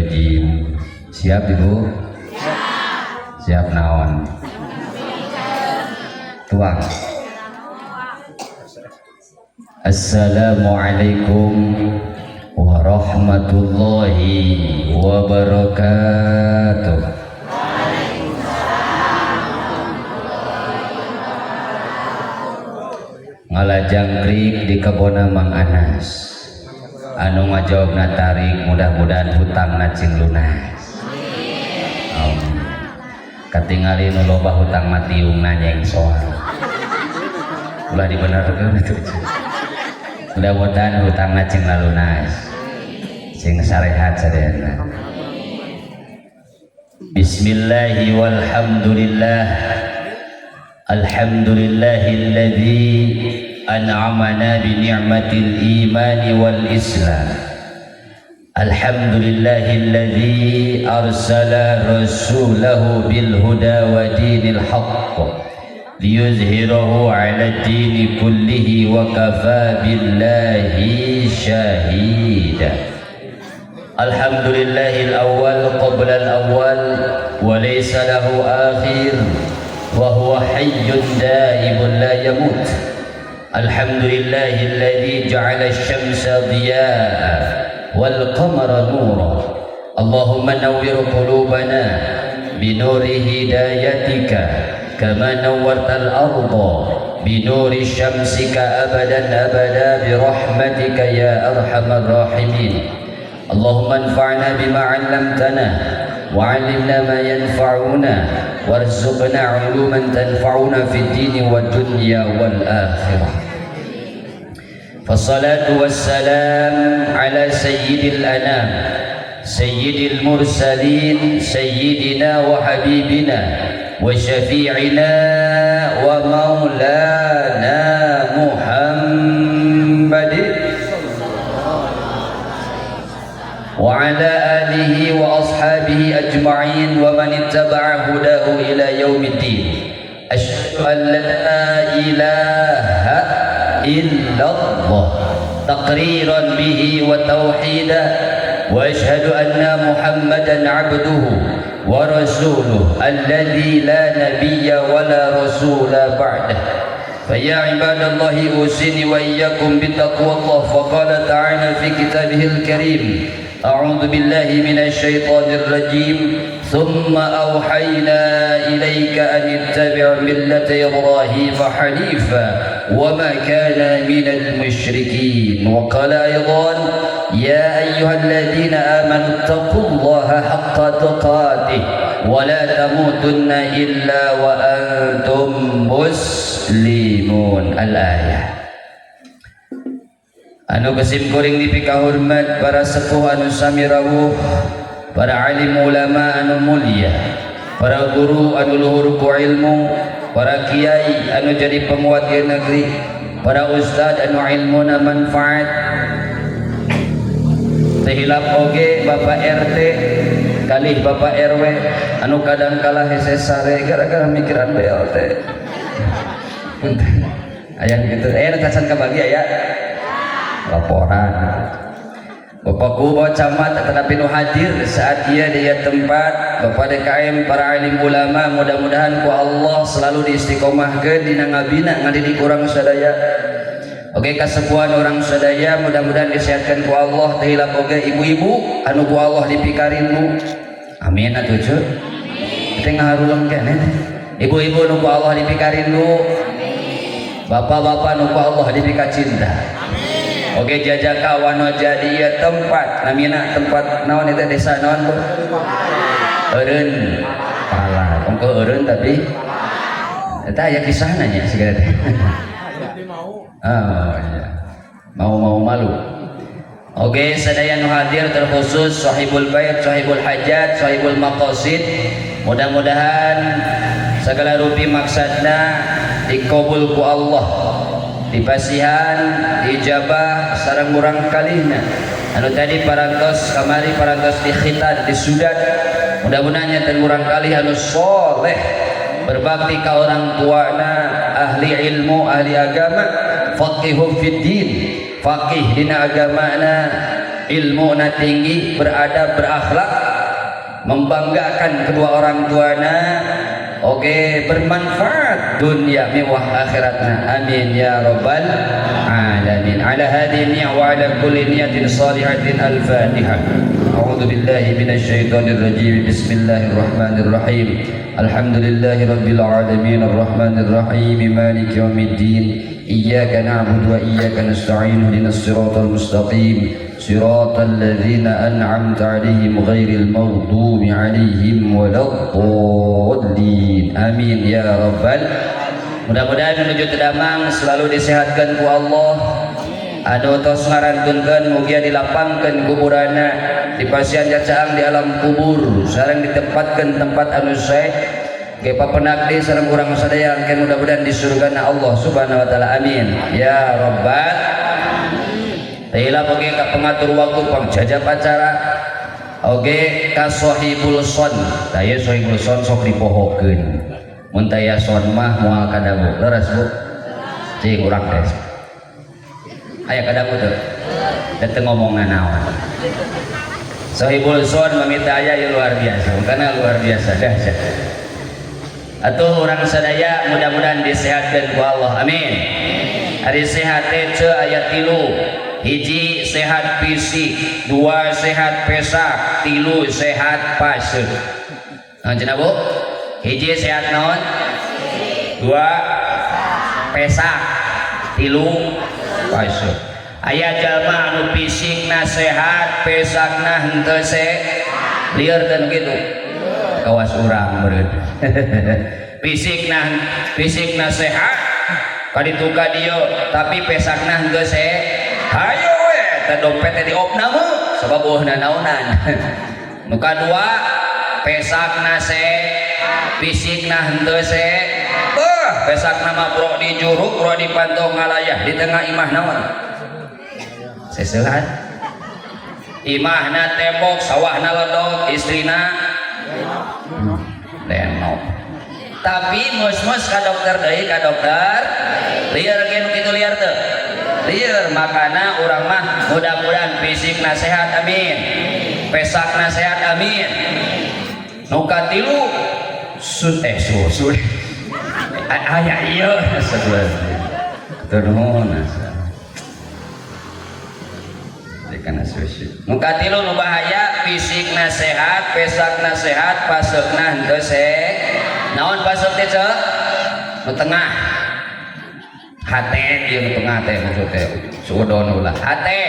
rajim. Siap Ibu? Siap naon? Tuang. Assalamualaikum warahmatullahi wabarakatuh. Ngalajangkrik di kebona Mang Anas anu ngajawabna tarik, mudah-mudahan hutangna cing lunas. Katingali nu loba hutang matiungna nyeng soal ulah dibenerkeun atuh. Mudah-mudahan hutangna cing lunas, cing sarehat sadayana. Bismillahi walhamdulillah. Alhamdulillahilladzi an'amana bi ni'matil imani wal islam. Alhamdulillahilladzi arsala rasulahu bil huda wa dinil haqq liyuzhirahu 'ala dini kullihi wa kafa billahi shahida. Alhamdulillahil awwal qabla al awwal wa laysa lahu akhir wa huwa hayyun da'imun la yamut. Alhamdulillahilladzi ja'ala asy-syamsa diyaa'a wal qamara nura. Allahumma nawwir qulubana bi nuri hidayatika kama nawwartal arda bi nuri syamsika abadan abada bi rahmatika ya arhamar rahimin. Allahumma anfa'na bima 'allamtana wa 'allimna ma yanfa'una warzuqna 'uluman tanfa'una fid dini wad dunya wal akhirah. Fassalatu wassalam ala sayyidil anam sayyidil mursalin sayyidina wa habibina wa syafi'ina wa maulana Muhammadin wa ala alihi wa ashabihi ajma'in wa man ittaba'a hudahu ila yaumiddin. Asyhadu an la ilaha illallah taqriran bihi wa tauhidan wa asyhadu anna Muhammadan abduhu wa rasuluhu alladzi la nabiyya wa la rasula ba'dah. Faya ibadallahi usini wa iyyakum bittaqwallah. Faqala ta'ala fi kitabihil karim a'udzu billahi minasy syaithanir rajim. Thumma awhayna ilayka an ittabi' millata Ibrahim hanifa wa ma kana minal musyrikin. Wa qala aydan ya ayyuhalladzina amanu taqullaha haqqa tuqatih wa la tamutunna illa wa antum muslimun. Al-ayah. Anu kesim kuring dipika hormat para sepuh anu sami rawuh, para alim ulama anu mulia, para guru anu luhur ku ilmu, para kiai anu jadi penguat di negeri, para ustad anu ilmuna manfaat, tehilap oge Bapak RT kalih Bapak RW anu kadang kalah hese sare gara-gara mikiran BLT. Punten aya gitu tacan kabagi aya laporan Bapakku bawa camat tetapi nu hadir saat dia di tempat Bapak DKM para alim ulama, mudah-mudahan ku Allah selalu diistiqomahkeun dina ngabina ngadidik urang sadaya. Oke kasepuhan orang sadaya mudah-mudahan disehatkan ku Allah. Teh hilap oge ibu-ibu anu ku Allah dipikarinmu. Amin atuh cu. Teh ngaharuleung keneh. Ibu-ibu anu ku Allah dipikarinmu. Bapak-bapak anu ku Allah dipika cinta. Oke jajaka wano jadi tempat namina tempat naon itu desa naon tuh eureun pala ongko eureun tapi eta aya kisahna nya sigana teh. Oh iya. Mau malu. Oke sadaya nu hadir terkhusus sahibul bait, sahibul hajat, sahibul maqasid. Mudah-mudahan segala rupi maksadna dikabul ku Allah. Dipasihan, dijabah sareng urang kalihna. Anu tadi parantos kamari parantos dikhitan, disudat. Mudah-mudahan nyaten urang kalih anu soleh berbakti ka orang tuana, ahli ilmu, ahli agama, faqihu fid din, faqih dina agamana, ilmu na tinggi, beradab, berakhlak, membanggakan kedua orang tuana, oke, bermanfaat dunia mewah akhiratna, amin ya rabbal alamin. Ala hadhihi wa ala kulli niyatin salihatin. Al-Fatihah. A'udzu billahi minasy syaithanir rajim. Bismillahirrahmanirrahim. Alhamdulillahi rabbil alamin arrahmanir rahim maliki yaumiddin. Iyyaka na'budu wa iyyaka nasta'in ihdinas siratal mustaqim siratal ladzina an'amta 'alaihim ghairil maghdubi 'alaihim waladdallin. Amin ya rabbal. Mudah-mudahan menuju tedamang selalu disehatkan ku Allah. Anu tos ngarantunkeun mugia dilapangkeun kuburanna, dipasihan cacaang di alam kubur, sareng ditempatkeun tempat anu sae ge papenagdi sareng urang sadaya angkeun mudah-mudahan di surgana Allah Subhanahu wa taala. Amin ya rabbal. Tayla bagi ka pengatur waktu pangjajab acara, oge ka sahibul son. Taya sahibul son sok dipohokeun. Mun taya son mah moal kadagu. Leres Bu? Cing urang teh. Aya kadagu teu? Teu ngomongna naon. Sahibul son mamita aya luar biasa. Karena luar biasa dahsyat. Atuh urang sadaya mudah-mudahan disehatkeun ku Allah. Amin. Ari sehat teh teu aya 3. Hiji sehat fisik, 2 sehat pesak, 3 sehat paseuk. Naon cenah Bu? Hiji sehat naon? 2 pesak, 3 paseuk. Aya jalma anu fisikna sehat, pesakna henteu lieureun kitu. Kawas urang meureun. fisikna sehat, kaditu ka dieu, tapi pesakna henteu hayo we, teh dompet teh diopna meuh, sabab eueuhna naonan. Nu kadua, pesakna fisikna henteu pesakna mah bro di juruk, bro di pantong ngalayah di tengah imah naon? Seseuhan. Imahna tembok, sawahna ledog, istrina denok. Tapi mus-mus ka dokter deui, ka dokter. Lieur ge nu kitu lieur teu? Lieur, makana urang mah mudah-mudahan fisikna sehat, amin. Pesakna sehat, amin. Nu katilu aya ieu sabelah. Turun asa. Dikana susu. Nu katilu nu bahaya fisikna sehat, pesakna sehat, paseukna henteu naon paseuk teh ce? Nu tengah. Hate ieu nu tengah teh maksud teh. Suudon ulah. Hate.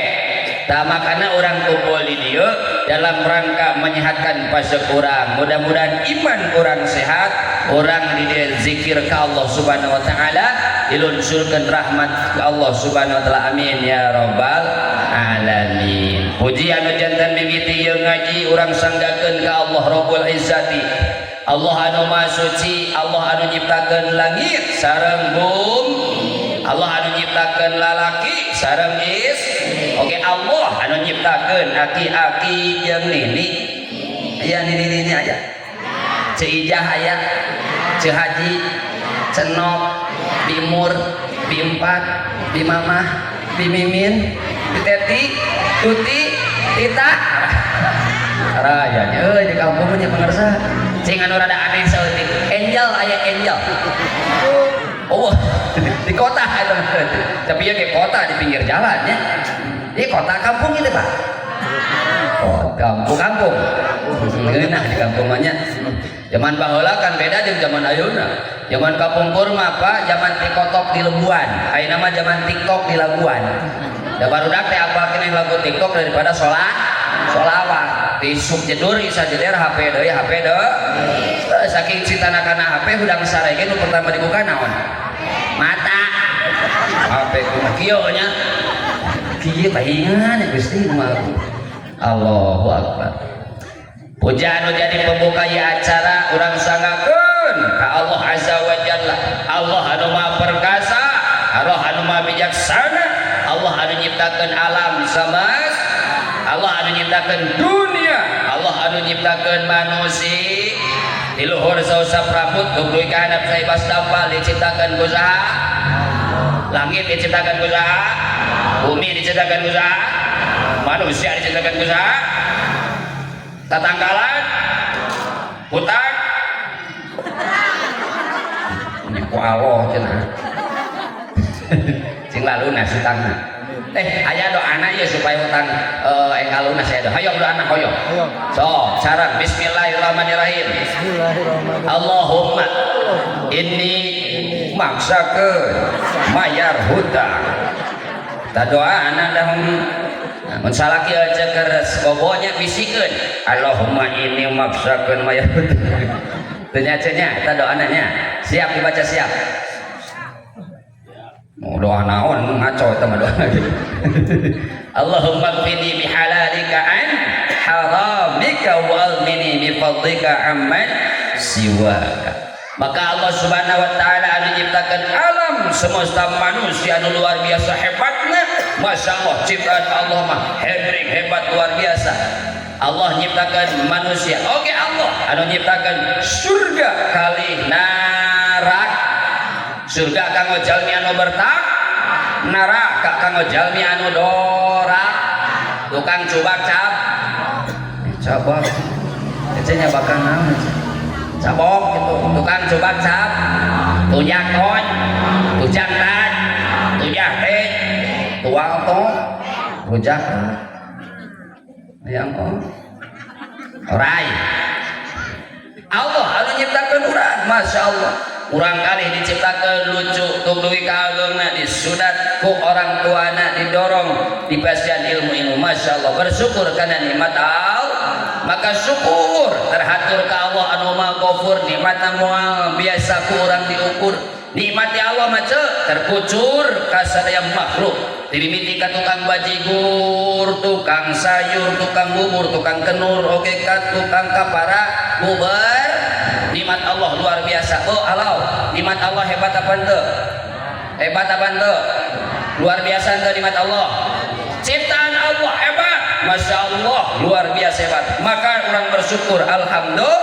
Tah makana urang kumpul di dieu dalam rangka menyehatkan paseuk urang. Mudah-mudahan iman urang sehat, urang di dieu zikir ka Allah Subhanahu wa taala, dilunsurkeun rahmat ka Allah Subhanahu wa taala. Amin ya rabbal alamin. Puji anu janten mimiti ieu ngaji urang sanggakeun ka Allah Rabbul Izzati. Allah anu Maha Suci, Allah anu nyiptakeun langit sareng bumi, Allah anu nyiptakeun lalaki sareng oke, Allah anu nyiptakeun aki-aki jeung nini. Aya nini aya. Ceijah aya, Cehaji, Cenok, Bimur, Bimpat, Bimamah, Bimimin, Biteti, Tuti, Tita. Raya euy di kampung nya pangarsa. Cing anu rada aneh saeutik. Angel aya angel. Oh, di kota eta mah. Tapi ya ke kota di pinggir jalan ya. Di kota kampung itu, Pak. Oh, kampung. Ngeunah di kampung mah nya. Zaman baheula kan beda jeung zaman ayeuna. Zaman kapungkur mah Pak, zaman TikTok di Lebuan. Ayeuna mah zaman TikTok di Labuan. Da barudak teh apalkeun lagu TikTok daripada sholawat. Disuk jedur isa jeder HP deui saking cintana kana HP hudang sarege nu pertama dibuka naon? Mata. HP kumaha kieu nya? Kieu pahingan Gusti mah. Allahu akbar. Puja anu jadi pembuka ieu acara urang sangakeun ka Allah Azza wa Jalla. Allah anu Maha Perkasa, Allah anu Maha Bijaksana, Allah anu nyiptakeun alam samas, Allah anu nyiptakeun dunia, Allah anu nyiptakeun manusia. Di luhur sausa prabut gugluy ka handap saibas dampal diciptakeun ku saha? Langit diciptakeun ku saha? Bumi diciptakeun ku saha? manusia diciptakan ku saha? Tatangkalan, hutang, ini ku Allah cenah. Sing lalunas hutangna. Aya doana ya supaya hutang enggal lunas ya. Hayong doana hoyong. So, sareng bismillahirrahmanirrahim. Allahumma inni maksakeun mayar hutang. Tadoana dahum mun salaki aja keres bobonya bisikeun Allahumma inni maksakeun mayar hutang. Teu nya tadoana nya. Siap dibaca siap. Doa naon ngaco eta mah doa. Allahumma qini bihalalika an haramika wa almini bi fadlika amman siwaka. Maka Allah Subhanahu wa taala anu nyiptakeun alam semesta manusia anu luar biasa hebatna. Masyaallah ciptaan Allah mah hebat luar biasa. Allah nyiptakeun manusia. Oke Allah anu nyiptakeun surga kali neraka. Surga kanggo jalmi anu bertak, neraka kanggo jalmi anu dorak. Tukang cubak cabok ecenya bakal naon cabok gitu. Tukang cubak cap tujak ton tujak tan tujak teh tuang tong rujak yang rai. Allah anu nyiptakeun urang, Masya Allah. Urang kali diciptakan lucu tuk duwi kagengna disudat ku orang tuana didorong dipasian ilmu Masya Allah. Bersyukur karena nikmat Allah, maka syukur terhatur ke Allah anu maha ghafur. Nikmat moal biasa ku urang diukur. Nikmat Allah mace terkucur ka sadaya makhluk. Dimimiti ka tukang bajigur, tukang sayur, tukang bubur, tukang kenur, oge ka tukang kapara bubar. Nikmat Allah luar biasa. Oh Allah, nikmat Allah hebat apa ente? Hebat apa ente? Luar biasa ente nikmat Allah. Ciptaan Allah hebat, Masya Allah luar biasa hebat. Maka orang bersyukur, alhamdulillah.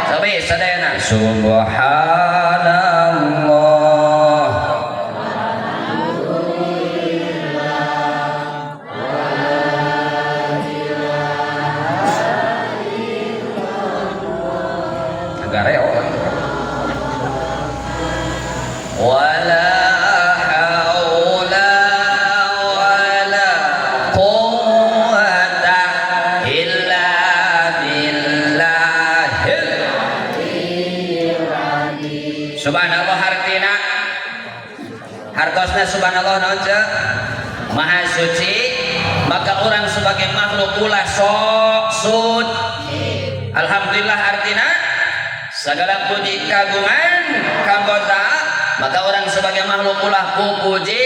Sampai sadayana. Subhanallah. Wala haula wala quwwata illa billahil subhanallah. Hartina hartosna subhanallah naon ce maha suci. Maka orang sebagai makhluk ulah sok sud. Alhamdulillah artina segala puji kagungan kanggota. Maka orang sebagai makhluk ulah puji.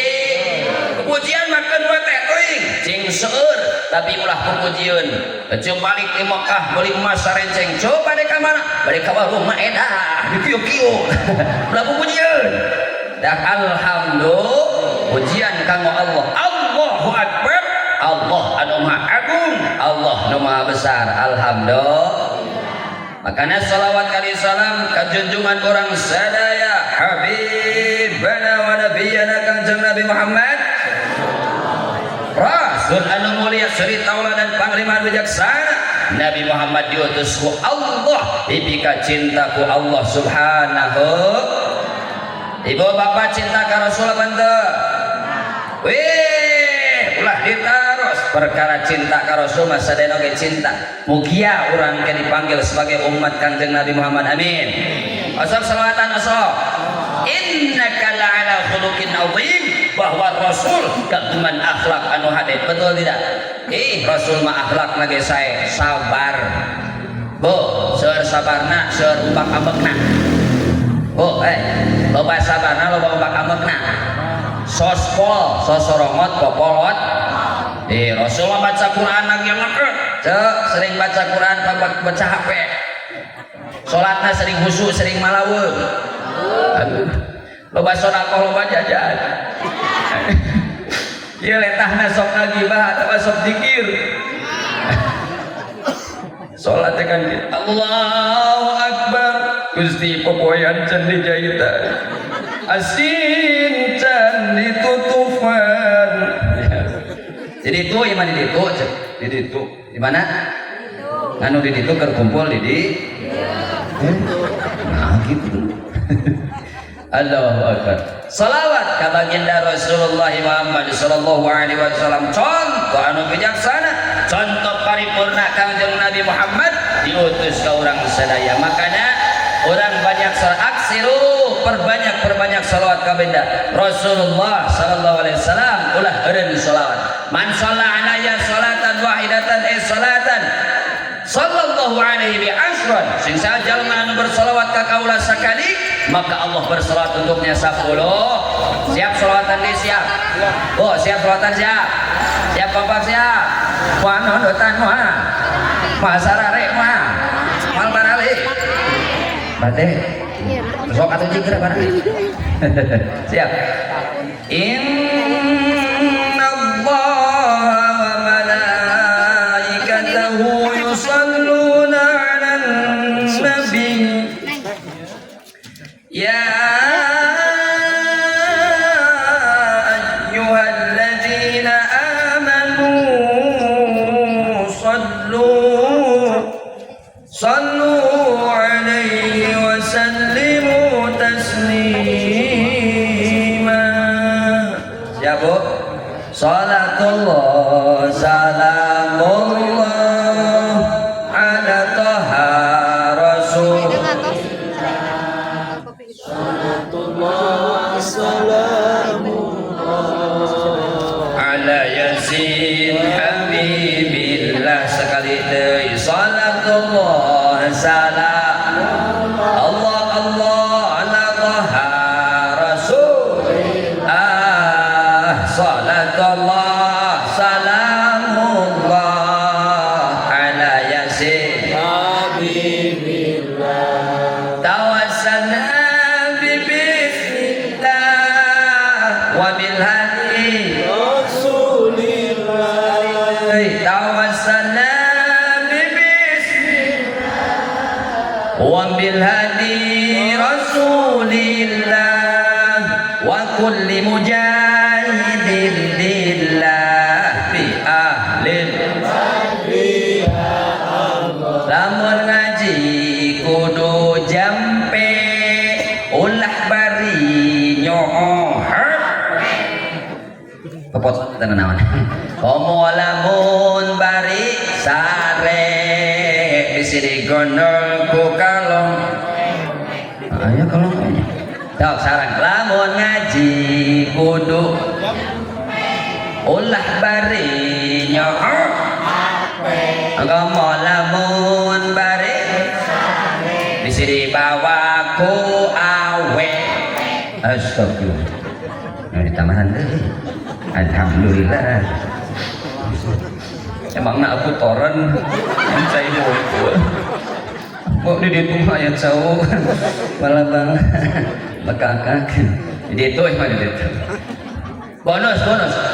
Pujian makan buat teuing cing seueur tapi ulah pujian. Cing balik di Mekah beli emas sarenceng. Coba dek ka mana? Balik ka warung mah edah di kieu-kieu. Ulah pujian. Dan alhamdulillah pujian kanggo Allah. Allahu akbar. Allah anu maha agung, Allah anu maha besar. Alhamdulillah. Makanya salawat kali salam kajunjungan orang sadaya habibana wa nabiyana kanjeng Nabi Muhammad Rasul anu mulia suri tauladan panglima bijaksana. Nabi Muhammad diutus ku Allah dipika cinta ku Allah subhanahu. Ibu bapak cinta ka Rasul apa henteu? Wih ulah ditaros perkara cinta ka Rasul mah sadayana oge cinta. Mugia urang ke dipanggil sebagai umat Kanjeng Nabi Muhammad. Amin. Asal salawatan asal. Innaka la'ala khuluqin azim. Bahwa Rasul kagungan akhlak anu hade. Betul tidak? Rasul mah akhlak lagi saya sabar. Bu, seueur sabarna, seueur umbak ambekna. Bu, loba sabarna, loba umbak ambekna. Sospol, sosorongot, popolot. Rasul mah baca Quran lagi ngeket. Sering baca Quran, baca HP. Sholatna sering khusyuk, sering malaweung. Loba sedekah, loba jajan. Ieu letahna sok ngagibah atawa sok zikir. Salat kan Allahu Akbar. Gusti popoyan can dijahitan. Asin can ditutufan. Jadi itu iman di itu di mana anu di itu berkumpul di nah gitu. Allahu Akbar. Salawat ka baginda Rasulullah Muhammad sallallahu alaihi wasallam contoh anu bijaksana, contoh paripurna Kangjeng Nabi Muhammad diutus ke orang sadaya. Makanya orang banyak aksiru perbanyak salawat ka baginda Rasulullah sallallahu alaihi wasallam ulah eureun salawat. Man shalla alayya salatan wahidatan salatan sallallahu alaihi bi asran. Sing sajalma anu bersalawat ka kaula sakali, maka Allah bersalawat untuknya 10. Siap salawatan di siap. Oh, siap salawatan siap. Siap kompak siap. Wa nodotan wa. Masarare wa. Mal barali. Bate. Sok atuh jiger barang. Siap. يا أيها الذين آمنوا صلوا عليه وسلموا تسليما. Ya Bu, salatullah salamullah ala taha rasul. Ala yasin habibillah. Sekali deui salatullah salam Allah ala taha rasul salatullah salamullah ala yasin habibillah. Tawassalna wabil hadi Rasulillah. Tawassalna bismillah wabil hadi Rasulillah wa kulli mujahidin lillah fi ahlil lamun ngaji kudu jampe ulah bari nyohar kepot tenan naon komo lamun bari sare bisi digondol ku kalong ayo kalong tok sareng lamun ngaji kudu ulah bari nyohor komo lamun bari bisi dibawa ku awe astagfirullah di tamahan deh. Alhamdulillah. Emangna aku toren yang saya mau di ditu ayat sawu malah bang bakakak di ditu mana ditu. Bonus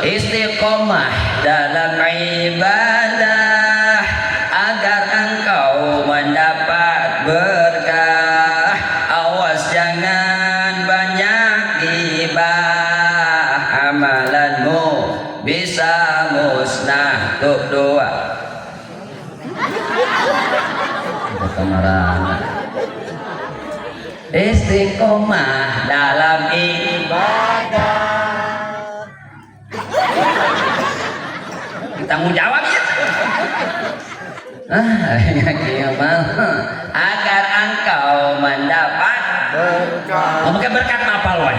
istiqomah dalam ibadah agar engkau mendapat berkah. Awas jangan banyak gibah, amalanmu bisa musnah. Tuh doa kemaran istiqomah dalam ibadah. Tanggung jawab ya. Agar engkau mendapat berkat. Mungkin berkat apa loh?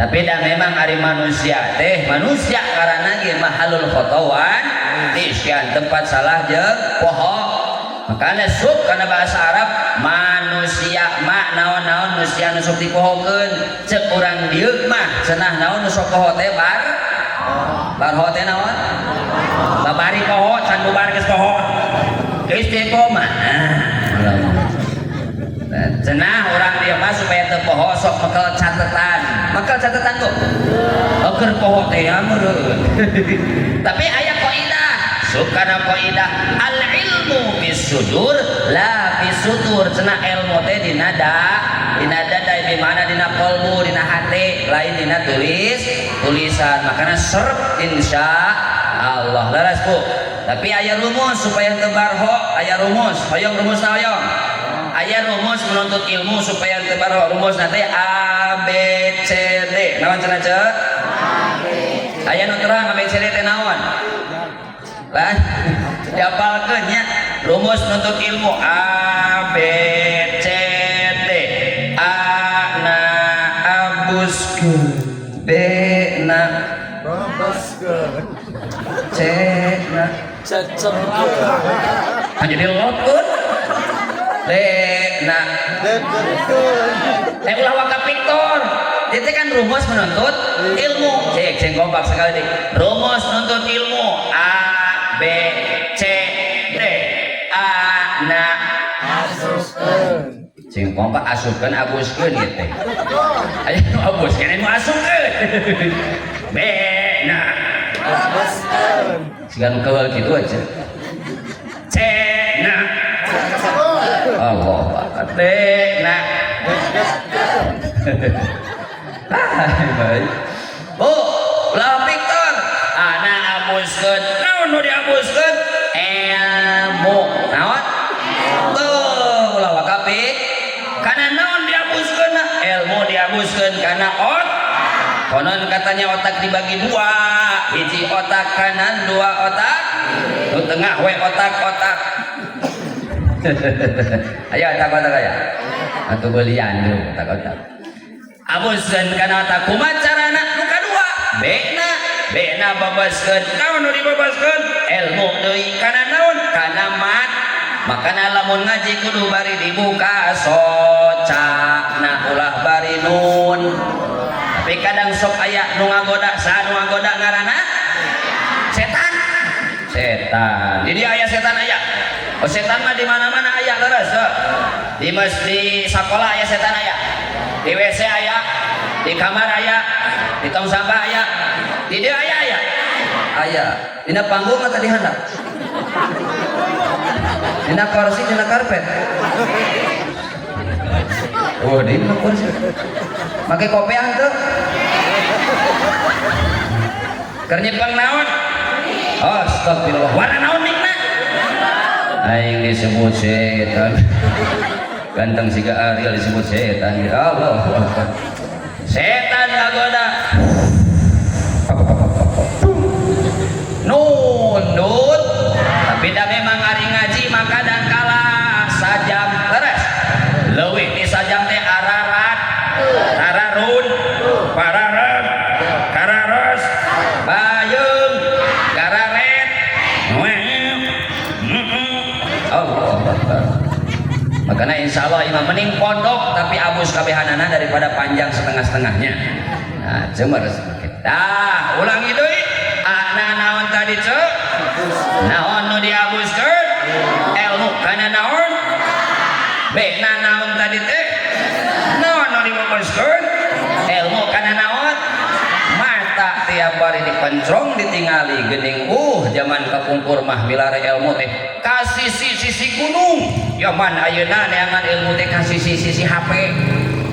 Tapi dah memang hari manusia teh manusia karena ge mahalul khotawan di sekian tempat salah jeung poho. Makanya sub karena bahasa Arab manusia mak naon-naon manusia nu sok dipohokeun cek urang dieu mah cenah naon nu sok poho teh bar ho teh naon babari poho can bubar geus poho istiqomah. cenah orang dia mah supaya teu poho sok mekel catetan tuh keur poho teh meureun tapi aya kaidah sukana kaidah al ilmu bisudur la bisutur cenah ilmu teh dina dada di mana dina qalbu dina hati lain dina tulisan makana serep insya Allah laras Bu tapi aya rumus supaya teu barho aya rumus hoyong rumus hoyong aya rumus menuntut ilmu supaya teu barho rumus nanti A B C D naon cenah ceuk aya nu terang A B C D teh naon lah diapalkeun nya rumus menuntut ilmu A B C D A na abuskeun B na babaskeun C na cacepkeun jadi lotkeun D na dekeun ulah waka Victor itu kan rumus menuntut ilmu cek kompak sekali nih rumus menuntut ilmu A B C D A na asupkeun cing kompak asupkeun abuskeun ieu teh aya nu abuskeun anu asupkeun B na abuskeun siga nu keul kitu aja C na Allah Akbar D na baik Bu ulah Victor ana abuskeun naon nu diabuskeun ilmu naon tuh ulah wakapik kana naon diabuskeun ilmu diabuskeun kana konon katanya otak dibagi dua hiji otak kanan dua otak nu tengah we otak ayo otak aya atuh beulian dulu otak abuskeun kana otak kumaha carana nu kadua Bena babaskeun naon nu dibabaskeun ilmu deui kana naon kana mat makana lamun ngaji kudu bari dibuka socana ulah bari nun tapi kadang sok aya nu ngagoda saha nu ngagoda ngaranna setan di dia aya setan aya oh setan mah di mana-mana aya leres di masjid sakola aya setan aya di WC aya di kamar aya di tong sampah aya di dia aya dina panggung atau di handap dina kursi dina karpet oh dina kursi make kopiah teu keur nyepeng naon astagfirullah warna naon mikna aing disebut setan ganteng siga Ariel disebut setan ya Allah setan ngagoda nun tapi dah memang hari ngaji maka dan kalah sajam leres leuwih ti sajam teh ararat ararun pararat kararos bayeung kararet Allah makanya insya Allah imam mending pondok tapi abus kabehanana daripada panjang setengah-setengahnya nah cemar dah ulangi deui naon tadi cek naon nu diabuskeun ilmu kana naon bena naon tadi teh naon nu dibabaskeun ilmu kana naon mata tiap bari dipencrong ditingali geuning zaman kapungkur mah milare ilmu teh ka sisi gunung zaman ayeuna neangan ilmu teh ka sisi HP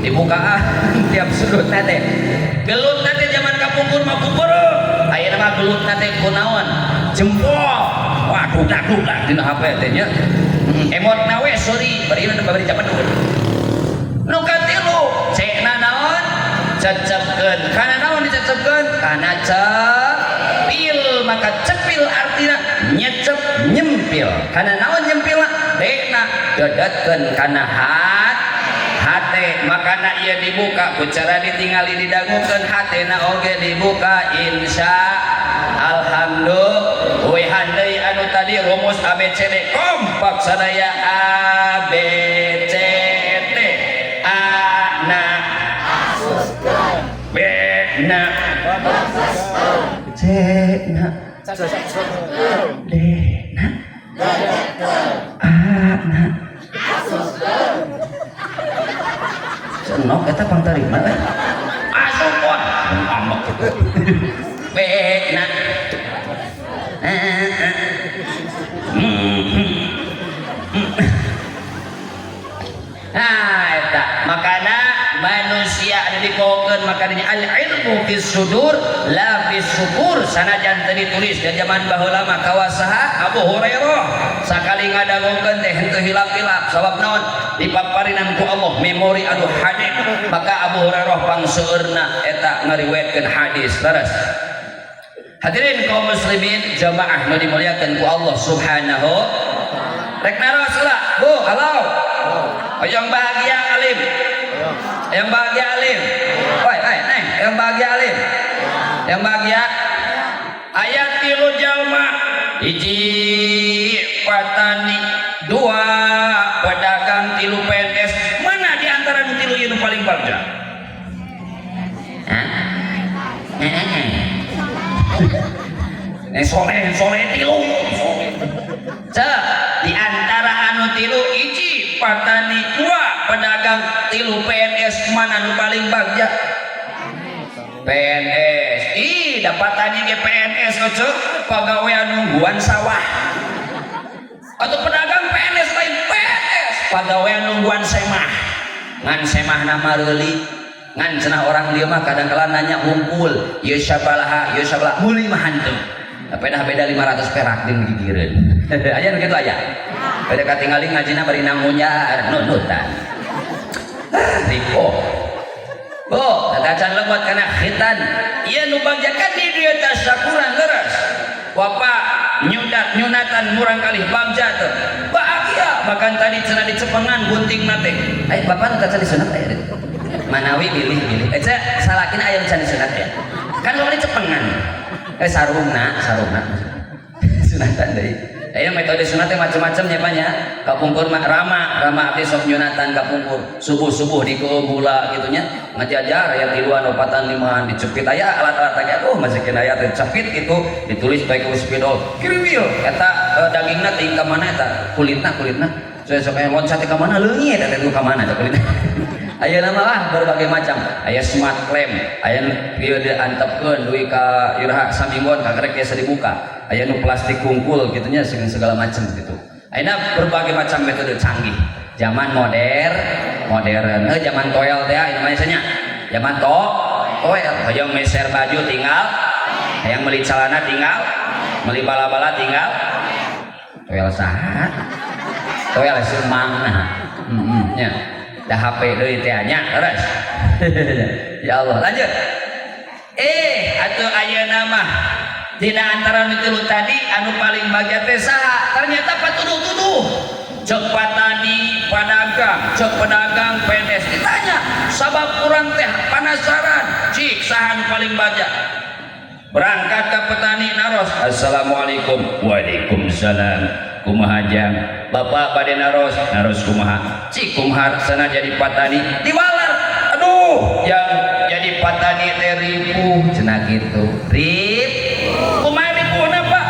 dibukaan tiap sudutna teh gelutna teh zaman kapungkur mah kumpeureun ayeuna mah gelutna teh kunaon jempol wah dudak dina HP teh nya emotna we sorry bari jaman nu katilu cekna naon cecepkeun kana naon dicecepkeun kana cepil maka cepil artina nyecep nyempil kana naon nyempilna dekna dedetkeun kana hate makana ieu dibuka ku cara ditingali didangukeun hatena oge dibuka insya alhamdulillah we handai anu tadi rumus ABCD kompak sadaya ABCD A na B na C na D na A na tunok eta pangtarina asupon amak gitu beekna eta makana manusia ada dikokeun makanya al ilmu fis sudur la fis sukur sanajan teu ditulis di zaman baheula mah kawasaha Abu Hurairah sakali ngadagokeun teh henteu hilap-hilap sabab naon dipaparinan ku Allah memori anu hadis maka Abu Hurairah pangseueurna eta ngariwayatkeun hadis leres. Hadirin kaum muslimin jamaah nu dimuliakeun ku Allah Subhanahu rek naros heula Bu halo yang bahagia alim yang bahagia alim woi neng yang bahagia alim yang bahagia ayat tilu jalma hiji patani dua pedagang tilu PNS mana diantara tilu ieu nu paling bagja soleh tilu di antara anu tilu hiji patani dua pedagang tilu PNS mana nu paling bagja PNS dapat tadi ke PNS ojo pagawean nungguan sawah atau pedagang PNS lain PNS pagawean nungguan semah ngan semah nama reuli ngan cenah orang dia mah kadang-kala nanya ngumpul ieu sabalaha muli mah hanteu beda 500 perak di gigireun aya nu kitu aya beda katingali ngajina bari nangunyar nunutan Riko Bu, tatacan lewat karena khitan ia nu bagjakan di dia tasyakuran leres Bapak nyunatan murang kali bagja teh bahagia makan tadi cenah dicepengan gunting nate Bapak nu tacan disunat aya manawi pilih salakin aya can disunat ya kan lu dicepengan sarungna sunatan deui aya metode sunat teh macam-macam nya banyak kapungkur mah rama abdi sok nyunatan kapungkur subuh dikeula kitu nya ngajajar aya 3an 4an 5an dicepit aya alat-alat aya masih kena aya teh cepit kitu ditulis bae ku spidol kiriwil eta dagingna teh ka mana eta kulitna sok aya loncat ka mana leungit eta teh ka mana eta kulitna aya nama lah berbagai macam aya smart clamp aya ieu diantepkeun duit ka iraha saminggon ka karek biasa dibuka aya nu plastik kungkul gitunya segala macam gitu ayeuna berbagai macam metode canggih zaman modern zaman toel teh aya namanya zaman toel hayang meser baju tinggal hayang meuli celana tinggal meuli bala-bala tinggal toel saha toel semangna nya dah HP deui teh nya terus ya Allah lanjut atuh ayeuna mah dina antara nu tilu tadi anu paling bagja teh saha ternyata patuduh-tuduh cek patani pedagang PNS ditanya sabab kurang teh penasaran cik saha anu paling bagja berangkat ke petani naros assalamualaikum waalaikumsalam kumaha jang bapak bade naros kumaha cik kumhar sana jadi patani diwalar aduh yang jadi patani teh ripuh cenah kitu kumaha ripuhna Pak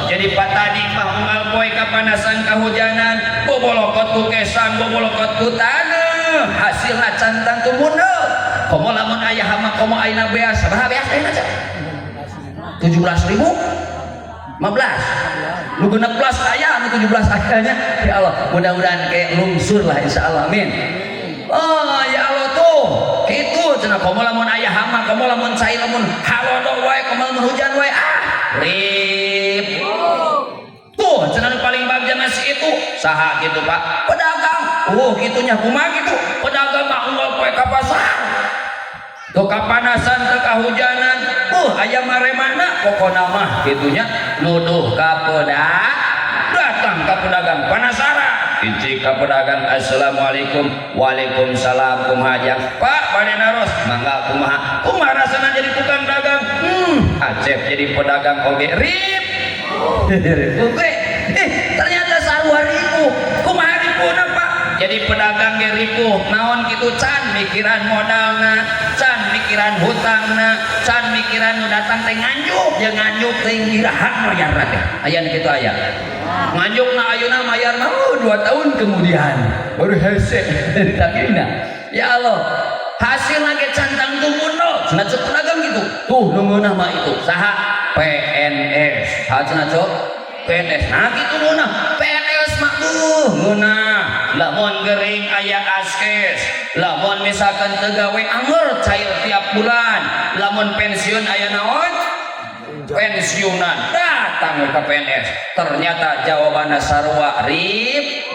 jadi patani mah unggal poe kapanasan kahujanan bobolokot ku kesan bobolokot ku taneuh hasilna cantang tumundeul komo lamun aya hama komo ayeuna beas sabaha beas ayeuna 17.000 15 nu genep plus aya anu 17 ayanya ya Allah mudah-mudahan kayak lungsur lah insyaallah amin ya Allah tuh kitu cenah komo lamun aya hama komo lamun cai lamun halodo wae komo lamun hujan wae rip tuh cenah nu paling bagja masih itu saha gitu Pak pedagang kitunya kumaha gitu pedagang mah unggal poe ka pasar tuh kapanasan teu kahujanan aya maremana pokona mah kitunya nuduh ka datang ka pedagang penasaran hiji ka pedagang assalamualaikum waalaikumsalam kumaha jang Pak bade naros mangga kumaha rasana jadi tukang dagang acep jadi pedagang oge rip oke ternyata sarua ribu kumaha ribuna Pak jadi pedagang ge ripuh naon kitu can mikiran modalna can mikiran hutangna can mikiran nu datang teh nganjuk jeung nganjuk teh iraha mayarna teh aya nu kitu aya nganjukna ayeuna mayarna 2 tahun kemudian baru hese ditakirna Ya Allah, hasil lagi cantang tumuno cenah cek pedagang gitu tuh nungeunah mah itu saha PNS cenah cek PNS nah gitu nungeunah PNS mah ngeunah lamun gering aya askes lamun misalkan teu gawe anger cair tiap bulan lamun pensiun aya naon pensiunan datang ke PNS ternyata jawabannya sarua rip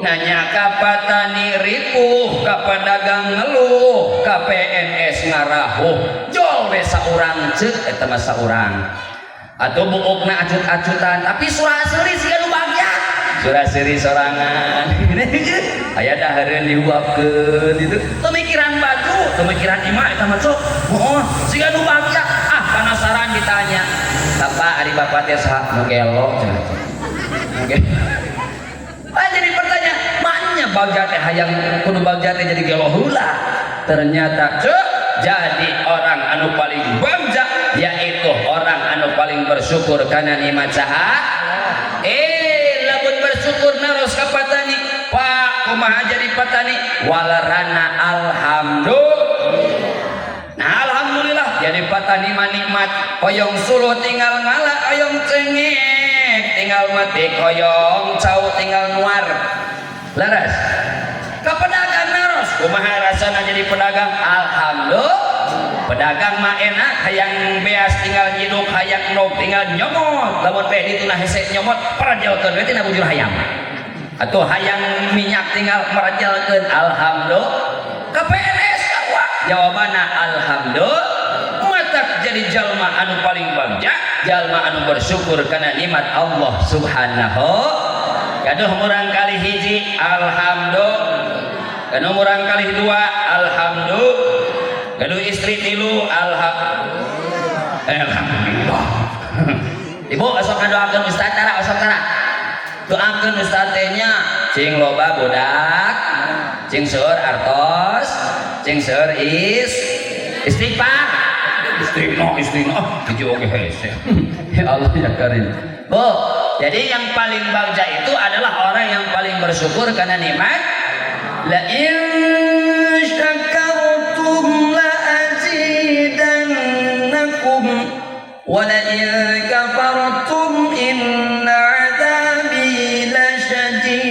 nanya ka petani ripuh ka pedagang ngeluh ka PNS ngarahuh jol we saurang ceuk eta mah saurang atuh buukna acut-acutan tapi surah seuri siga nu bagja surah seuri sorangan aya dahareun diuapkeun itu pemikiran baju pemikiran imah eta mah sok moh siga nu bagja penasaran ditanya bapak ari bapak teh saha nu gelo oke jadi pertanyaan maknya bagja teh hayang kudu bagja teh jadi gelo heula ternyata cek jadi orang anu paling bagja yaitu orang anu paling bersyukur karena nikmat saha lamun bersyukur naros ka petani pak kumaha jadi petani walarana alhamdulillah nah alhamdulillah jadi petani mah nikmat hoyong suluh tinggal ngalah hoyong cengek tinggal mati hoyong cau tinggal nuar laras ke pedagang naros kumaha rasana jadi pedagang alhamdulillah pedagang mah enak hayang beas tinggal nyiduk hayang nog tinggal nyomot lamun bae dituna hese nyomot parajalkeun we tina bujur hayam atuh hayang minyak tinggal marajalkeun alhamdulillah ke PNS kawa jawabanna alhamdulillah matak jadi jalma anu paling bagja jalma anu bersyukur karena nikmat Allah subhanahu kaduh murang kali hiji alhamdulillah kaduh murang kali dua alhamdulillah kaduh istri tilu alhamdulillah ibu asok ngadoakeun ustaz tara asok tara doakeun ustaz teh nya cing loba budak cing seueur artos cing seueur istighfar istighfar hiji oge hese ya Allah ya karim bu jadi yang paling bagja itu adalah orang yang paling bersyukur karena nikmat la in syakartum la azidannakum wa la in kafartum inna adzabi lasyadid.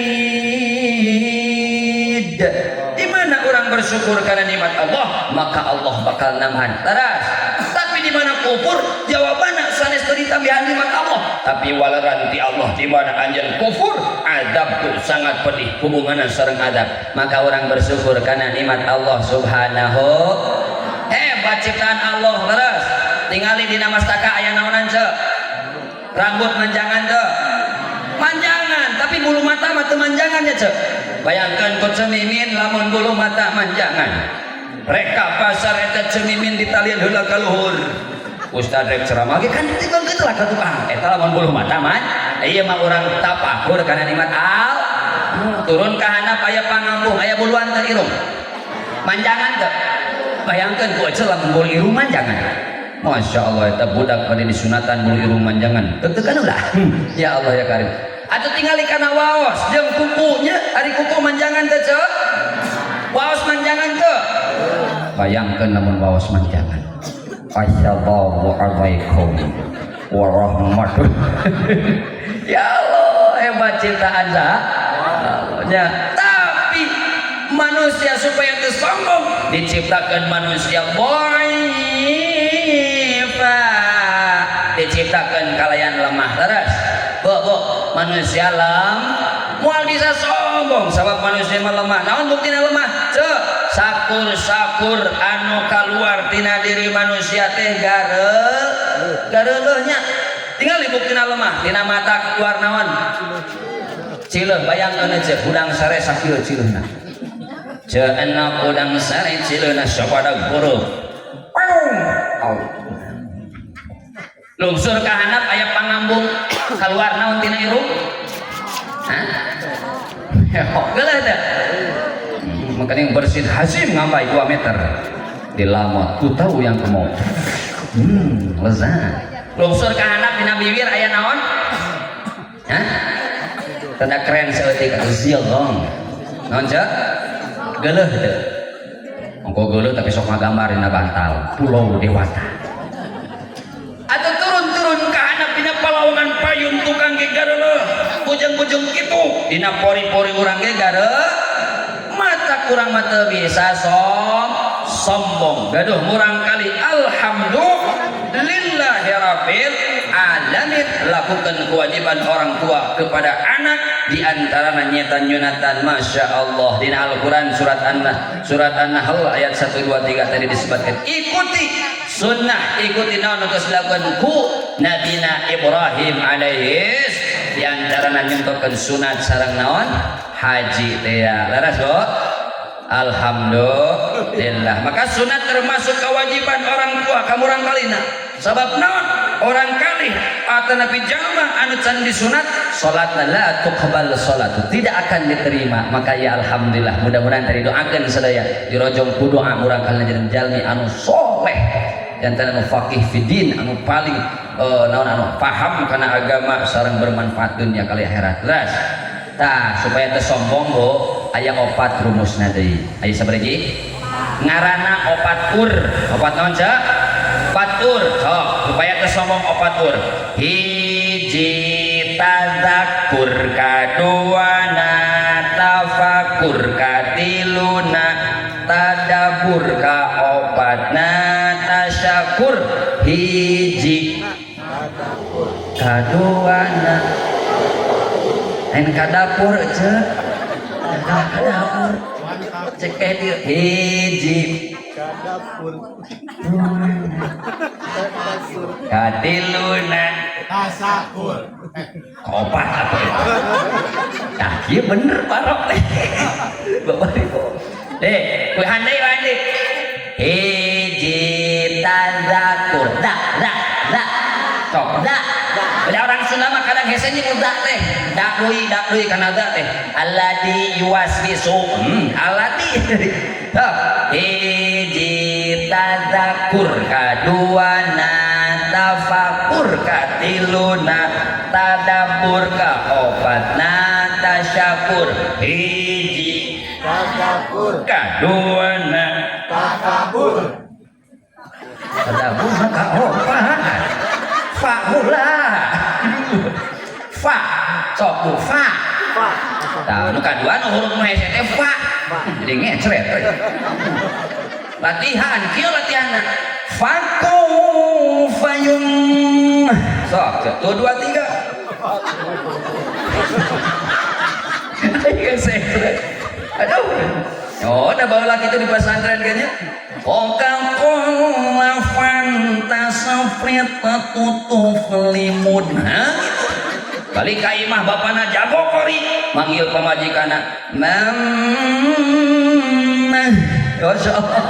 Di mana orang bersyukur karena nikmat Allah maka Allah bakal nambahan taras. Tapi di mana kufur jawabannya sanes teu ditambihan nikmat Allah tapi walaran ti Allah di mana anjeun kufur azab tu sangat pedih hubunganna sareng azab maka orang bersyukur karena nikmat Allah subhanahu hebat ciptaan Allah leres tingali dina mastaka aya naonan ceuk rambut manjangan teu manjangan tapi bulu mata mah teu manjangan ya ceuk bayangkeun ku cemimin lamun bulu mata manjangan reka pasar eta cemimin ditalian heula ka luhur Ustaz rek ceramah ge kan ditimbang kitu lah ka tukang eta lamun buluh mata man ieu mah urang tapakur kana nikmat turun ka handap aya pangambung aya buluan teu irung manjangan teu bayangkeun ku eceul lamun bulu irung manjangan Masya Allah eta budak pada disunatan bulu irung manjangan teu kan ulah ya Allah ya karim atuh tingali kana waos jeung kukunya ari kuku manjangan teu ceuk waos manjangan teu bayangkeun lamun waos manjangan Assalamualaikum warahmatullahi ya Allah hebat ciptaan Allahnya tapi manusia supaya teu sombong diciptakan manusia boifa diciptakan kalayan lemah terus bu manusia moal bisa sombong sebab manusia mah lemah naon buktina lemah ceu sakur-sakur anu kaluar tina diri manusia teh gareuleuhnya tinggal buktina lemah tina mata keluar naon cileuh bayangkeun ceu udang sare sakieu cileuhna ceu enak udang sare cileuhna sapada guru lungsur ka handap aya pangambung keluar naon tina irung geuleuh teh makanya bersin hasim ngambai 2 meter di lamot ku tahu yang kemau lezat lungsur ka handap dina bibir aya naon tanda keren seeutik atuh zilong naon cek geuleuh teh engko geuleuh tapi sok ngagambar dina bantal Pulau Dewata atau turun-turun ke anak dina palawangan payun tukang ge gareuleuh bujeng-bujeng kitu dina pori-pori urang ge gareuleuh mata kurang mata bisa sombong gaduh murang kali alhamdulillahi rabbil alamin lakukan kewajiban orang tua kepada anak diantaranya nyetan nyunatan masya Allah dina Al-Quran surat An-Nahl ayat 1, 2, 3 tadi disebutkan ikuti sunnah ikuti naon geus dilakukan ku Nabina Ibrahim alaihis diantaranya nyentuhkeun sunat sareng naon haji teh laras kok alhamdulillah maka sunat termasuk kewajiban orang tua kamu orang kalina sabab naon orang kali atau nabi jalma anu can disunat salatna la tuqbal salatu tidak akan diterima maka ya alhamdulillah mudah-mudahan tadi doakeun sadaya dirojong ku doa urang kalina jadi jalmi anu soleh jantan anu faqih fidin anu paling naon anu paham kana agama sareng bermanfaat dunia kali akhirat terus tah supaya teu sombong bo aya opat rumusna deui aya sabaraha ngaranna opat opat naon ca opat sok supaya teu sombong opat hiji tadzakur kaduana tafakur katiluna tadabur ka opatna tasyakur hiji kaduana kadapur cek kadapur cek edir hiji katiluna tasakur opat apa itu nah iya bener parok teh bapak ibu kue handai hiji tadzakur sok ada orang Sunda mah kadang hese nyebut dak teh dak deui kana dak teh alladzi yuwaswisu alladzi hiji tadzakur kaduana tafakur katiluna tadabbur ka opatna tasyakur hiji tadzakur kaduana tadabbur ka opat fa'ula fa sok fa tah nu kadua nu huruf nu hese teh fa jadi ngecret latihan kieu latihanna faku fayum sok 1 2 3 ayo secret aduh oh da baheula kitu di pesantren kayaknya Coca-Cola Fanta Sprite tutup limut balik ka imah bapana jago kori manggil pamajikana mama Masya Allah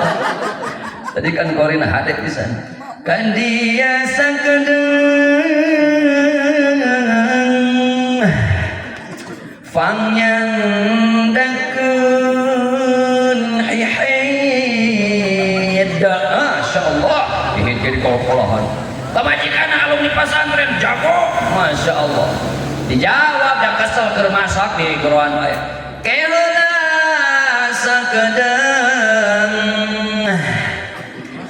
tadi kan korina hadet pisan kan dia sakedeng fang yang dakeun Masya Allah ingin jadi kol-kolahan pamajikan alumni pesantren jago Masya Allah dijawab dan kesel ke masak di geruan wae kelena sakedeng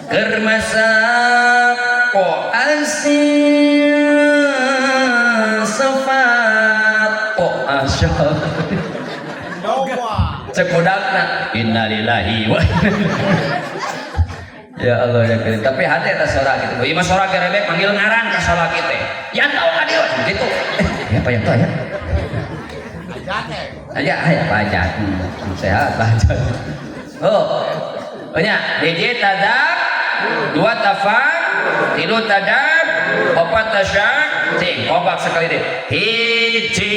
keur masak ko asin sefat ko Masya Allah cek budakna innalillahi wa ya Allah ya Karim tapi hati atas sorak gitu ieu mah sorak gerebek manggil ngaran ka sorak kitu yan tahu ka dieu gitu ya apa yang tahu ya aya pajak sehat pajak nya hiji tadab dua tafak tilu tadab opat tasyak cing kobak sekali deh hiji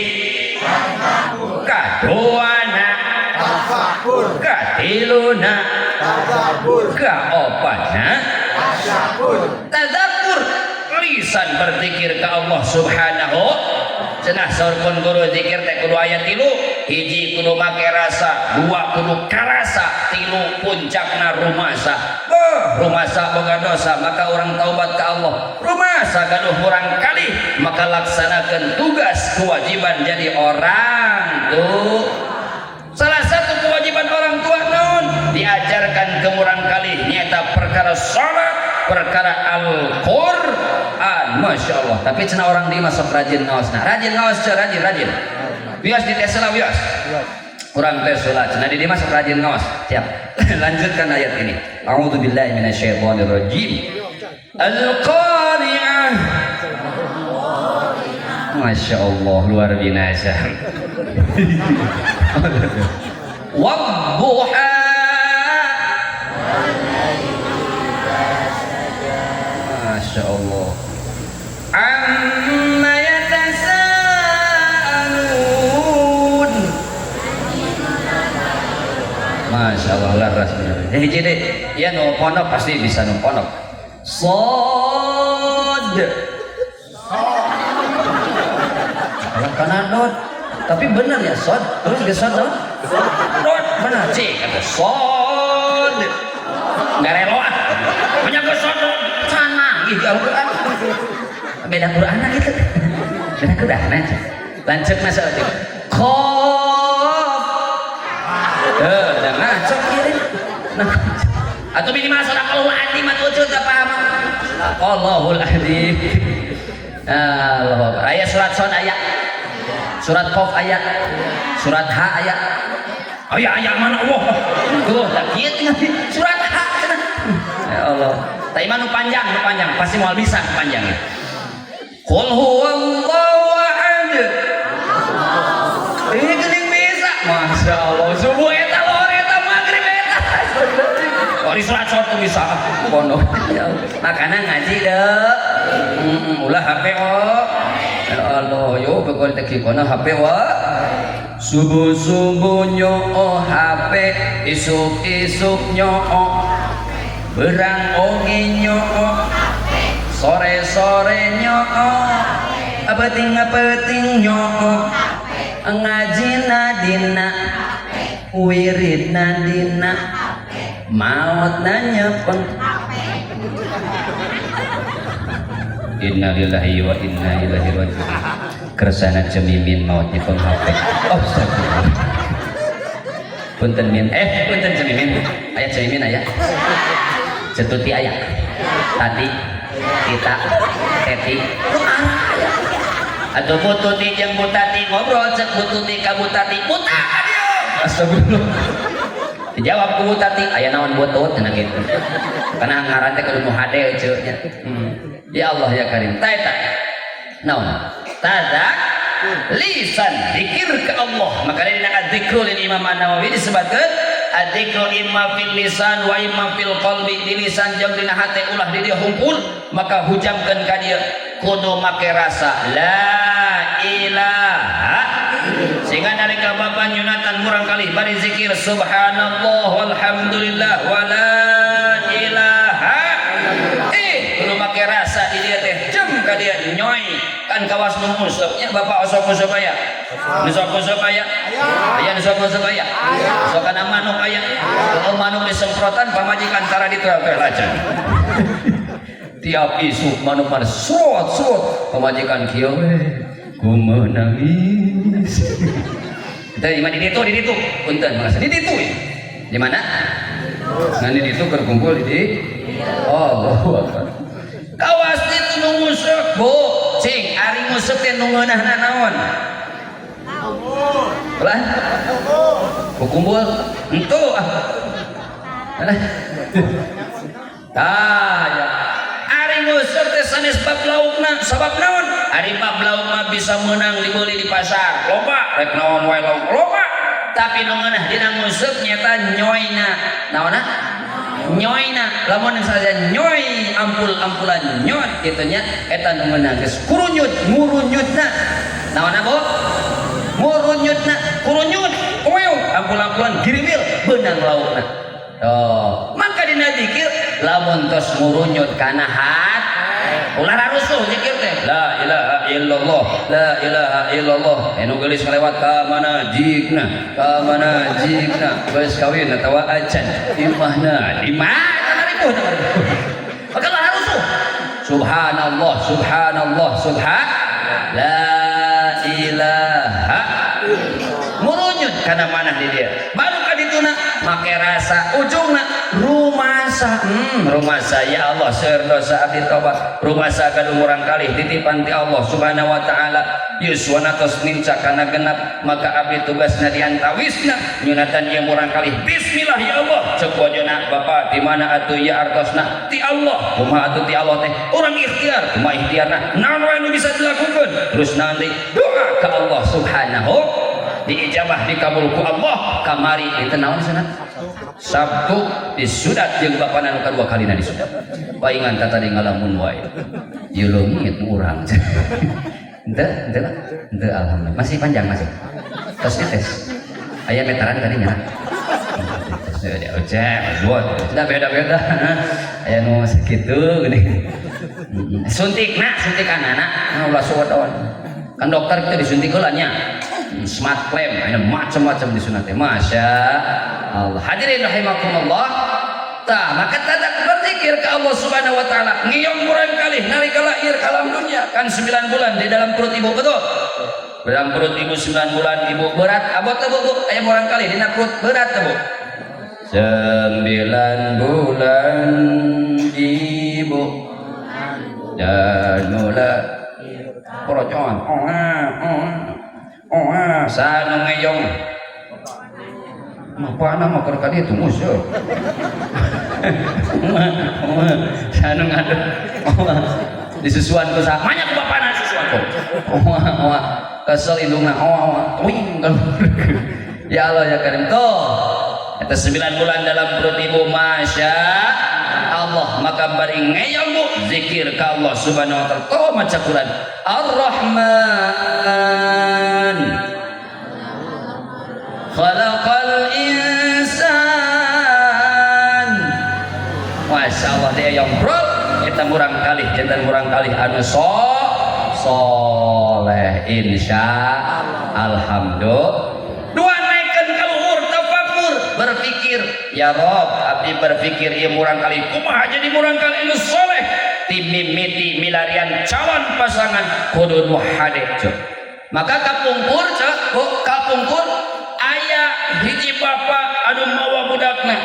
kaduana tafakur katiluna tadabbur kaopatna tadabbur lisan berzikir ke Allah subhanahu cenah saurkeun guru zikir teh kudu aya 3 hiji kudu make rasa 2 kudu karasa 3 puncakna rumasa rumasa boga dosa maka orang taubat ke Allah rumasa gaduh murang kali maka laksanakan tugas kewajiban jadi orang tuh salah satu kewajiban orang tua naon di diajarkan kemurang kali nyata perkara salat, perkara Al-Qur'an. Masya Allah. Tapi cina orang di masuk rajin ngaos, nah rajin ngaos, rajin wios di tesla wios kurang tes salat, cina di masuk rajin ngaos. Siap. Lanjutkan ayat ini. A'udzubillahi minasyaitonirrajim. Al-Qari'ah. Masya Allah, luar biasa. Wadduha. Masya Allah. Amma yatasaalun. Masya Allah, laras benar. Jadi ya nu ponok pasti bisa nu ponok. Sod. Karena dot, tapi benar ya sod, terus ke sod dot, benar sih kata sod, nggak relo ah, banyak ke sod sana gitu Al-Quran, beda Quran gitu, beda Quran aja. Lanjut masalah itu, kof, udah ngacak kiri, nah, atau minimal surah Al-Azim atau udah paham, Allahul Azim, Allah, ayat surat sod ayat. Surat Qaf ayat, surat H ayat. Oh ya ayat mana Allah? Tuh, tak kieu surat H. Ya Allah. Tapi mah nu panjang, pasti moal bisa panjang. Qul huwallahu ahad. Ini geuning bisa. Masya Allah. Subuh eta lohor eta magrib eta. Oh di surat tuh bisa. Pondok. Makana ngaji deh. Ulah HP oh. Allah yo pokoknya teki kono HP wa subuh nyoo HP isuk nyoo berang oge nyoo sore nyoo apeting nyoo ngaji nadina wirid nadina maut nyepeng. Inna lillahi wa inna ilaihi raji'un. Kersana cemimin maut di penghape. Astagfirullah. Punten min, punten cemimin. Ayat cemimin ayat. Cetuti ayat. Tadi kita teti. Atau bututi jeung butati ngobrol cek bututi ka butati. Buta dia. Astagfirullah. Dijawab ku butati, aya naon butut cenah kitu. Karena ngaran teh kudu nu hade ceuk nya. Ya Allah ya Karim. Taeta. Naon? Tadak lisan zikir ke Allah. Maka dina adzikru lil Imam An-Nawawi disebutkeun adzikru imma fil lisan wa imma fil qalbi. Di lisan jeung dina hate ulah di dieu hungkul, maka hujamkeun ka dieu kudu make rasa la ilaha. Sehingga nalika bapak nyunatan murang kali bari zikir subhanallah walhamdulillah wala ilaha kudu make rasa di dia teh jem ka dia nyoy kan kawas nu musepnya bapak osok musep aya nu sok musep aya aya nu sok musep aya sok kana manuk aya kalau manuk disemprotan pamajikan tara ditu teh lacan tiap isu manuk mana surut pamajikan kieu kumaha nangis kita di mana di ditu punten mangsa di ditu di mana ngan di ditu berkumpul di Allahu Akbar kawas itu nu ngusuk bu cing ari ngusuk teh nu ngeunahna naon ulah kumpul entu ya ari ngusuk teh sanes bab laukna sabab naon ari bab lauk mah bisa menang dibeli di pasar loba rek naon wae lauk loba tapi nu ngeunah dina ngusuk nyata nyoyna naonna nyoyna lamun saja nyoy ampul-ampulan nyoy kitu nya eta nu meunang geus ngurunyutna naonna bo ngurunyutna kurunyut koyo ampul-ampulan girimil beunang laukna maka dina zikir lamun tos ngurunyut kana hat ulah rarusuh zikir teh la ilaha illallah la ilaha illallah anu geulis ngalewat ka manajikna geus kawin atawa acan imahna ribuh maka lah rarusuh subhanallah la ilaha murunyut kana manah di dia baru ka dituna make rasa ujungna rumasa rumasa ya Allah seueur dosa abdi tobat rumasa gadung urang kalih titipan ti Allah subhanahu wa ta'ala yuswana tos ninca kana genap maka abdi tugasna diantawisna nyunatan ieu urang kalih bismillah ya Allah cek wajona Bapak di mana atuh ya artosna ti Allah kumaha atuh ti Allah teh urang ikhtiar kumaha ikhtiarna naon wae nu bisa dilakukeun terus nanti doa ka Allah subhanahu diijabah dikabul ku Allah kamari itu naon sana Sabtu disudat jeung bapana nu kadua kalina disudat paingan kata di ngalamun wae ieu leungit urang ente alhamdulillah masih panjang masih tes aya meteran tadi nya ya ucap buat sudah beda-beda aya nu sakitu gini suntikna suntikanana ulah suwadawan kan dokter kita disuntik heula nya smart claim ada macam-macam disunat teh masya Allah hadirin rahimakumullah tah maka tadak berzikir ke Allah subhanahu wa ta'ala ngiyong murang kalih nalika lahir ka alam dunia kan 9 bulan di dalam perut ibu betul dalam perut ibu 9 bulan ibu berat abot teh bu aya murang kalih dina perut berat teh bu 9 bulan ibu dan mulai porocongan sanu ngeyong mapana mah keur ka ditu musuh sanu ngadeg disusuan ku samanya ku bapana susuan ku kesel indungna wing ya Allah ya Karim tuh eta 9 bulan dalam perut ibu masya Allah maka bari ngeyong bu zikir ka Allah subhanahu wa ta'ala tuh maca Quran Ar-Rahman khalaqal insan masya Allah dia yang bro kita murang kalih jantan murang kalih anu soleh insya alhamdulillah dua naikkan ka luhur tafakur berpikir ya Rob abdi berpikir ieu murang kalih kumaha jadi murang kalih anu soleh timimiti milarian calon pasangan kudu nu hade maka kapungkur kapungkur aya hiji bapak anu mawa budakna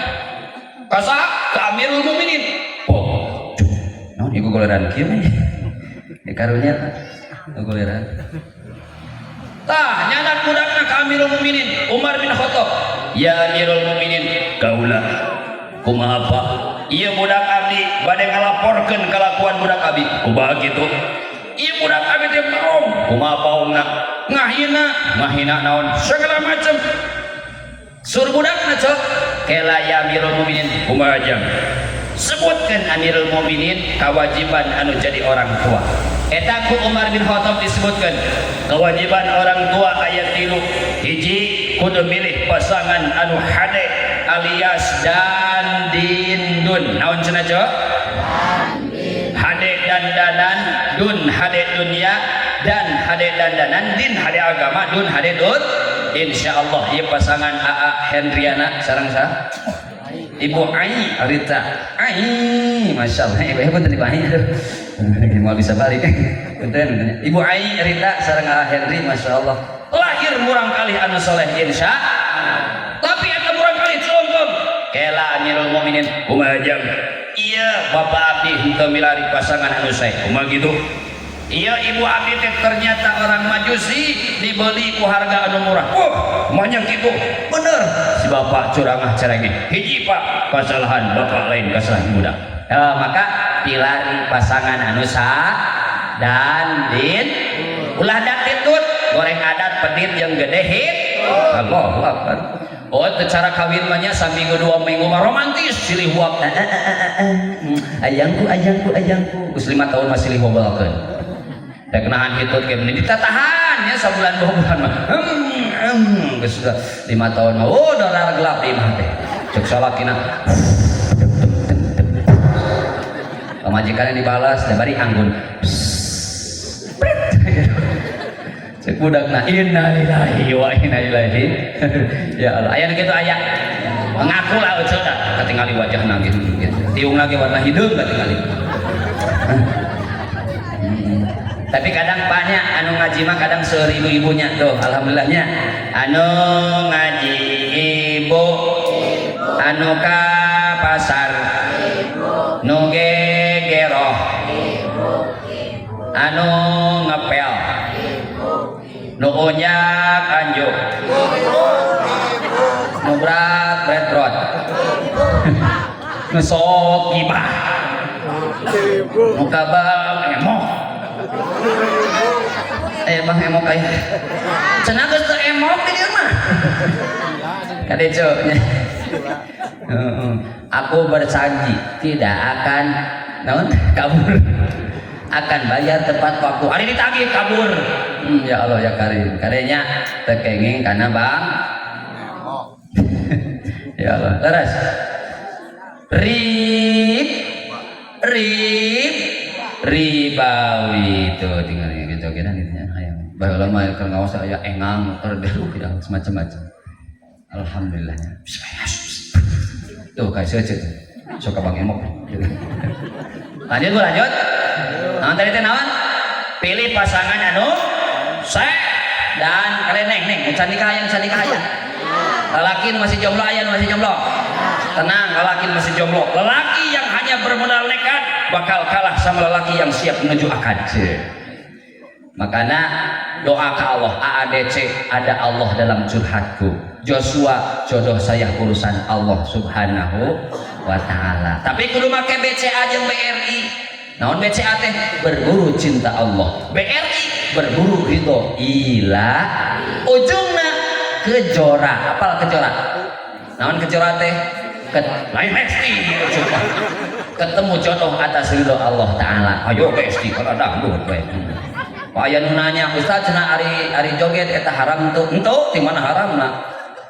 kasa ka Amirul Mukminin naon ieu goleran kieu nya karunya goleran tah nyanak budakna ka Amirul Mukminin Umar bin Khattab ya Amirul Mukminin kaula kumaha Pak ieu budak abdi bade ngalaporkeun kalakuan budak abdi kumaha kitu ieu budak abdi teh paong kumaha paongna ngahina naon segala macam sur budakna cok kela ya Amirul Mukminin kumaha jang sebutkeun Amirul Mukminin kewajiban anu jadi orang tua eta ku Umar bin Khattab disebutkeun kewajiban orang tua aya 3 hiji kudu milih pasangan anu hade alias dandindun naon cenah cok hade dandanan dun hade dunia dan hade dandanan din hade agama dun hade dun insyaallah ieu pasangan AA Hendriana sareng saha Ibu Ai Rita Ai masyaallah ibu hebat tadi Ai mau bisa balik punten Ibu Ai Rita sareng AA Henry masyaallah lahir murang kalih anu soleh insya tapi eta murang kalih celongkong kela Amirul Mukminin kumaha jang iya bapak abdi henteu milari pasangan anu sae kumaha gitu iya ibu abdi teh ternyata orang Majusi dibeli ku harga anu murah manya gitu bener si bapak curangah cerenge hiji Pak kesalahan bapak lain kesalahan budak maka pilari pasangan anu sah dan din ulah datitut goreng adat pedit yang gede hit Allahu Akbar cara kawin mahnya saminggu 2 minggu mah romantis silih huap ayangku geus 5 tahun masih silih hobalkeun da kenahan hitut ke menit ditatahan ya sabulan 2 bulan mah geus 5 tahun mah dolar gelap di imah teh cek salakina pamajikanna dibalas da bari anggun cek budakna innalillahi wa inna ilaihi ya Allah aya kitu aya mengaku lah ucul dah ketinggali wajahna gitu tiung lagi warna hideung ketinggali tapi kadang paknya anu ngaji mah kadang seueur ibu-ibunya tuh alhamdulillahnya anu ngaji ibu anu ka pasar nu gegeroh anu ngepel nu unyak anjuk nu berat betrot nu sok gibah nu kabang emoh bang emoh kayak cenah geus teu emoh di dieu mah kadeco aku berjanji tidak akan kabur akan bayar tepat waktu hari ditagih kabur ya Allah ya Karim kadenya tekenging karena bang ya Allah leres ribawi itu tinggal jogetan itu ya bae lama keur ngaos aya engang terderu ya semacam-macam alhamdulillahnya tuh kayak seje sok Bang Emok lanjut naon tadi teh naon pilih pasangan anu sae dan kaleneng neng can nikah aya lalaki masih jomblo aya masih jomblo tenang lalaki masih jomblo lelaki yang hanya bermodal nekat bakal kalah sama lelaki yang siap menuju akad makanya doa ke Allah AADC ada Allah dalam curhatku Joshua jodoh saya urusan Allah subhanahu wa ta'ala tapi kudu make BCA jeung BRI naon BCA teh berburu cinta Allah BRI berburu ridho ilah ujungna kejora apal kejora naon kejora teh lain mesti ketemu jodoh atas ridho Allah ta'ala ayo mesti kalau dangdut we aya nu nanya Ustaz cenah ari joget eta haram tuh ento di mana haramna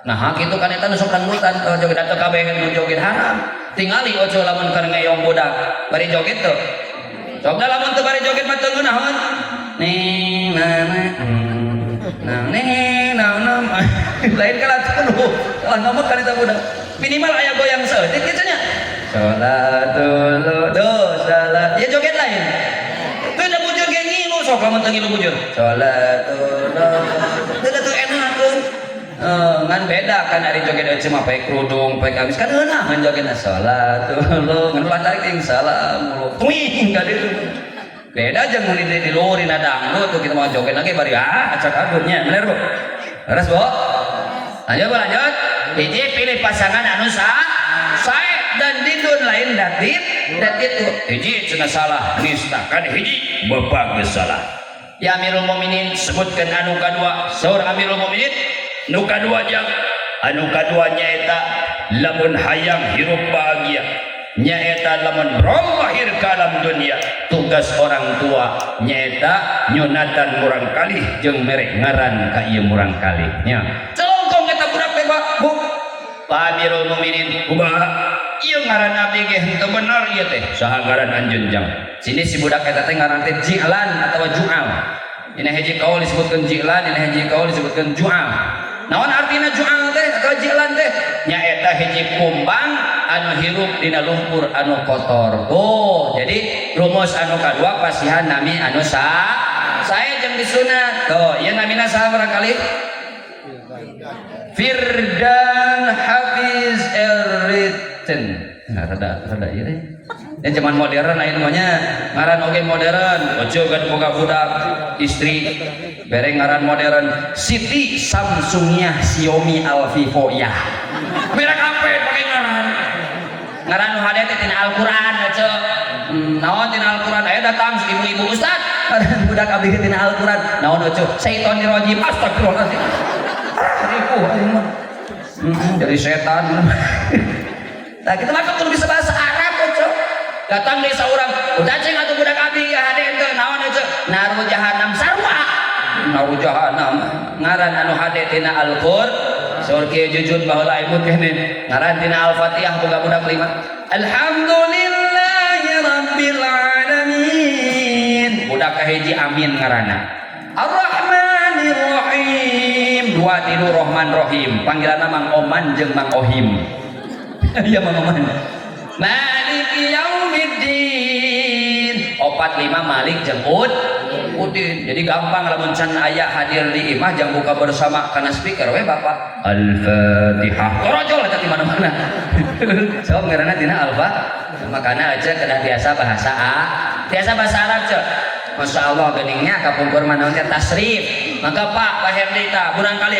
nah kitu kan eta nu sok dangdutan kalau joget atuh kabeh nu joget haram tingali ojo lamun keur ngeyong budak bari joget tuh sok da lamun teu bari joget mah teu naon ning nah lain kala tuh lah ngomong kan eta budak minimal aya goyang seutik kitu nya sholatul salat ya joget lain teu da bujur ge ngilu sok lamun teu ngilu bujur sholatul teu da teu enak ngan beda kan ari joget cuma pakai kerudung pakai gamis kan eunah ngan jogetna sholatul ngan ulah tarik ting salam tuing ka dieu beda jeung mun di lurin dangdut tuh kita mau joget lagi bari acak agutnya bener Bu beres Bu lanjut hiji pilih pasangan anu sae dan didun lain datit tuh hiji cenah salah nista kan hiji bapak geus salah ya Amirul Mukminin sebutkeun anu kadua saur Amirul Mukminin nu kadua jang anu kadua nyaeta lamun hayang hirup bahagia nyaeta lamun rom lahir ke alam dunia tugas orang tua nyaeta nyunatan murang kalih jeung mere ngaran ka ieu murang kalih nya celongkong eta budak teh Bu Pak Amirul Mukminin kumaha ieu ngaran abdi ge henteu bener ieu teh saha ngaran anjeun jang sini si budak eta teh ngaran teh Ji'lan atawa Ju'al ini hiji kaul disebutkeun Ji'lan ini hiji kaul disebutkeun Ju'al naon artina Ju'al teh atawa Ji'lan teh nyaeta hiji kumbang anu hirup dina lumpur anu kotor jadi rumus anu kadua pasihan nami anu sae jeung disunat ieu namina saha barangkali Firdan Hafiz Eriten nah rada ieu teh dan zaman modern aya namanya ngaran oge modern ojo gad boga budak istri bere ngaran modern Siti Samsungiyah Xiaomi Alvivoyah berak ape pake ngaran nu hade teh tina Al-Qur'an aja naon tina Al-Qur'an aya datang ibu-ibu Ustaz budak abdi tina Al-Qur'an naon aja syaitonir rajim astagfirullahalazim ribu mah dari setan nah kita mah kudu bisa bahasa Arab aja datang desa urang udah ceng atuh budak abdi ya hade teh naon aja naru jahanam sarwa naru jahanam ngaran anu hade tina Al-Qur'an surki jujun baheula imut kene ngaran tina Al-Fatihah boga budak lima alhamdulillahi rabbil alamin budak kahiji amin ngaranna Ar-Rahmanir Rahim dua tilu Rahman Rahim panggilanna Mang Oman jeung Mang Ohim iya Mang Oman Maliki Yaumiddin 45 Malik jeung diikutin. Jadi gampang lamun can aya hadir di imah jang buka bersama kana speaker we Bapak. Al-Fatihah. Korojol eta di mana-mana. So ngaranna dina Al-Fatihah. Makana aja kena biasa bahasa biasa bahasa Arab cek. Masya Allah geningnya kapungkur manaon tasrif. Maka Pak Herdi ta burang kali